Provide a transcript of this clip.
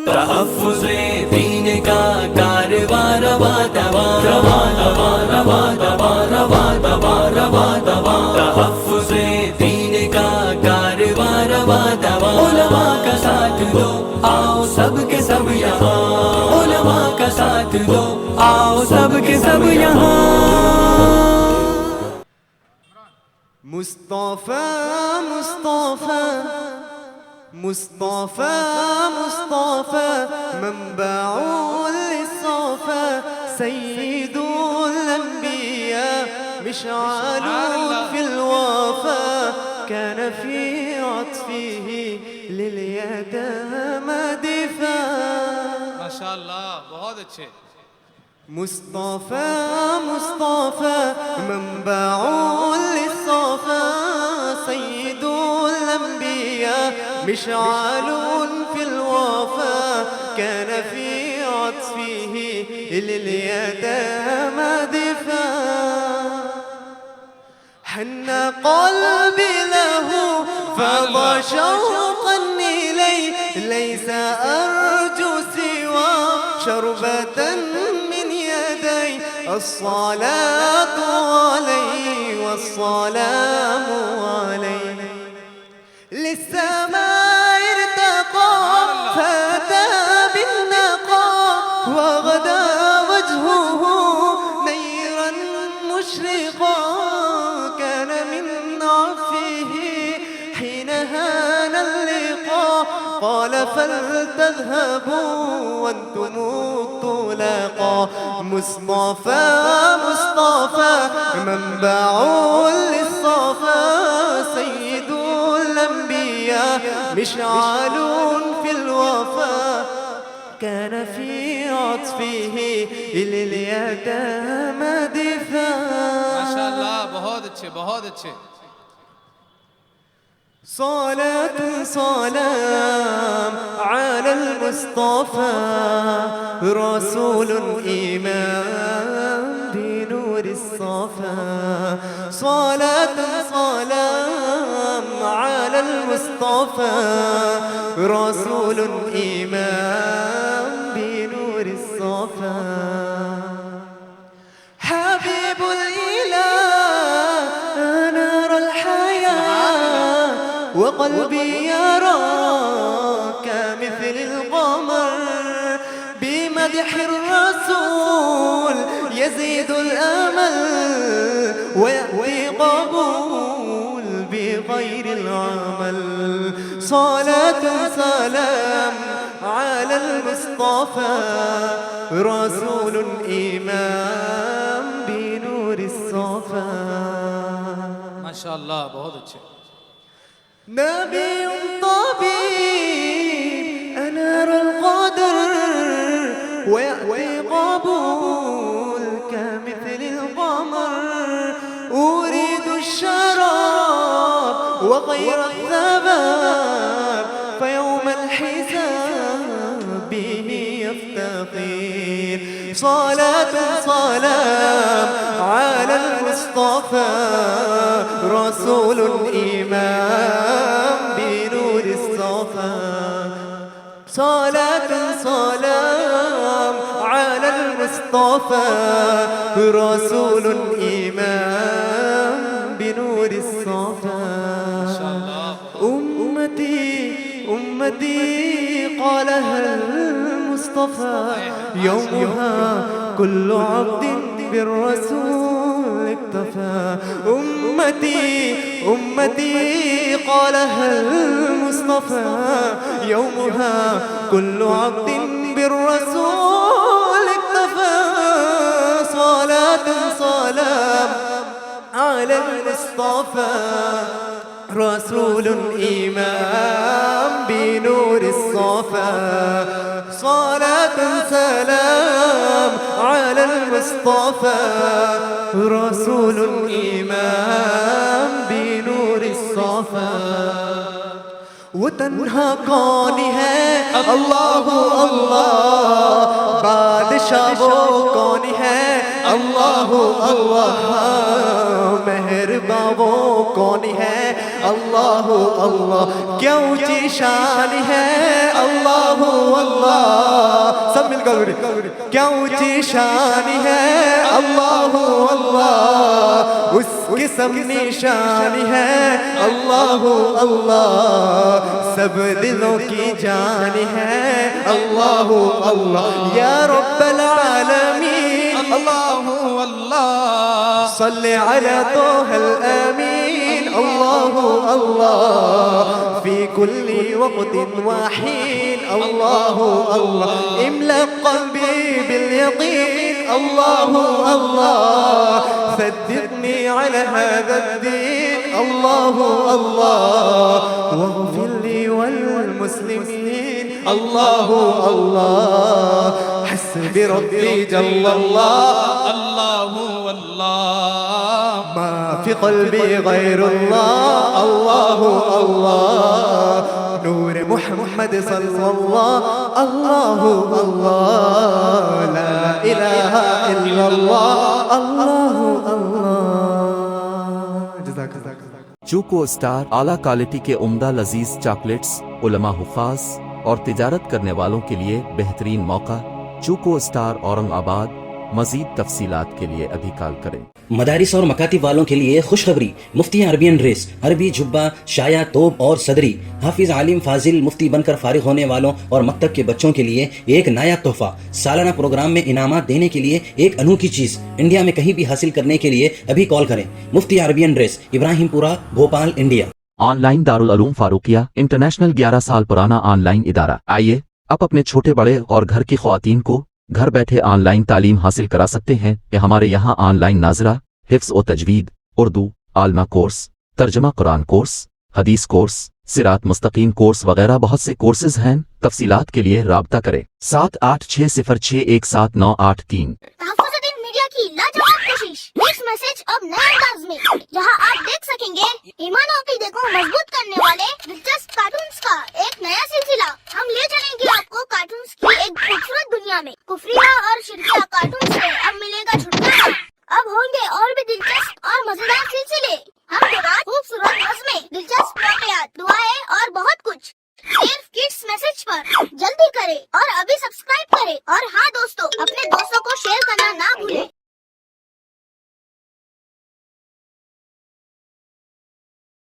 तहफ़्फ़ुज़े दीन का कारवां रवा दवा रवा दवा रवा दवा रवा दवा रवा दवा। तहफ़्फ़ुज़े दीन का कारवां रवा दवा। उलमा का साथ दो आओ सब के सब यहाँ, उलमा का साथ दो आओ सब के सब यहाँ। मुस्तफ़ा मुस्तफ़ा मुस्तफ़ा मुस्तफ़ा मंबउल लिस्सफ़ा सय्यिदुल अंबिया मिशअलुन फिल वफ़ा कान फी अत्फ़िही लिल यतामा दिफ़ा। माशाअल्लाह, बहुत अच्छे। मुस्तफ़ा मुस्तफ़ा मंबउल लिस्सफ़ा सय्यिदुल अंबिया मिशअलुन फिल वफ़ा कान फी अत्फ़िही लिल यतामा दिफ़ा। हन्ना क़ल्बी लहू फ़ज़ा शौक़न इलैहि लैसा अर्जू सिवा शरबतन मिन यदैहि अस्सलातु अलैहि वस्सलामु अलैहि। लिस्समाइ इर्तक़ा फ़अता बिन्नक़ा वग़दा वजहुहु नय्रन मुशरिक़ा कान मिन अफ़्फ़िही حين هان اللقاء قال فلتذهبوا وانتم الطلقاء. مصطفى مصطفى منبع للصفا سيد الأنبياء مشعل في الوفا كان في عطفه لليتامى دفاع. माशाअल्लाह, बहुत अच्छे, बहुत अच्छे। صلاة سلام على المصطفى رسول إمام بنور الصفا. صلاة سلام على المصطفى رسول إمام بنور الصفا. حبيب الإله نار الحياة وقلبي يراك مثل القمر. بمدح الرسول يزيد الأمل ويأتي قبول بغير العمل. صلاة سلام على المصطفى رسول إمام بنور الصفا. माशाअल्लाह, बहुत अच्छे। نبي طبيب أنار القدر ويأتي قبول كمثل القمر. أريد الشراب وغير الثباب فيوم الحساب به يفتقر. صلاة سلام على المصطفى رسول إمام بنور الصفا. صلاة سلام على المصطفى رسول إمام بنور الصفا. माशाअल्लाह, أمتي أمتي قالها المصطفى يومها كل عبد بالرسول اكتفى. أمتي أمتي قالها المصطفى يومها كل عبد بالرسول اكتفى. صلاة سلام على المصطفى رسول إمام بنور الصفا. صلاة سلام على المصطفى رسول إمام بنور الصفا. وتنها कौन है अल्लाह अल्लाह. बादशाह वो कौन है اللہ اللہ مہرباں وہ کون ہے اللہ اللہ کیا اونچی شان ہے اللہ اللہ سب مل کر کیا اونچی شان ہے اللہ اللہ اس کی سب نشان ہے اللہ اللہ سب دلوں کی جان ہے اللہ اللہ یا رب العالمین اللہ اللہ صلی علی طه الامین اللہ اللہ فی کل وقت وحین اللہ اللہ املأ قلبی بالیقین اللہ اللہ ثبتني على هذا الدين الله الله واغفر لي والمسلمين الله الله حسبي ربي جل الله اللہ اللہ ما في قلبي غير الله الله الله نور محمد صلى الله الله الله لا إله إلا الله الله الله جزاك الله چوکو اسٹار اعلیٰ کوالٹی کے عمدہ لذیذ چاکلیٹس علماء حفاظ اور تجارت کرنے والوں کے لیے بہترین موقع چوکو اسٹار اورنگ آباد مزید تفصیلات کے لیے ابھی کال کریں مدارس اور مکاتب والوں کے لیے خوشخبری مفتی عربین ڈریس عربی جبہ شایا توب اور صدری حافظ عالم فاضل مفتی بن کر فارغ ہونے والوں اور مکتب کے بچوں کے لیے ایک نیا تحفہ سالانہ پروگرام میں انعامات دینے کے لیے ایک انوکھی چیز انڈیا میں کہیں بھی حاصل کرنے کے لیے ابھی کال کریں مفتی عربین ڈریس ابراہیم پورہ بھوپال انڈیا آن لائن دارالعلوم فاروقیہ انٹرنیشنل 11 سال پرانا آن لائن ادارہ آئیے اب اپنے چھوٹے بڑے اور گھر کی خواتین کو گھر بیٹھے آن لائن تعلیم حاصل کرا سکتے ہیں کہ ہمارے یہاں آن لائن ناظرہ حفظ و تجوید اردو عالمہ کورس ترجمہ قرآن کورس حدیث کورس صراط مستقیم کورس وغیرہ بہت سے کورسز ہیں تفصیلات کے لیے رابطہ کریں 7860617983 تحفظ الدین میڈیا کی لاجواب کوشش نیکسٹ میسج اب نئے انداز میں جہاں آپ دیکھ سکیں گے ایمان و عقیدے کو مضبوط کرنے والے دلچسپ کارٹونز کا ایک نیا سلسلہ ہم لے چلیں گے آپ کو کارٹونز کی ایک خوبصورت دنیا میں کفریہ اور شرکیہ کارٹونز سے اب ملے گا چھٹکارا اب ہوں گے اور بھی دلچسپ اور مزیدار سلسلے ہم کے بعد خوبصورت نظمیں دلچسپ واقعات دعائیں اور بہت کچھ صرف کڈس میسج پر جلدی کرے اور ابھی سبسکرائب کرے اور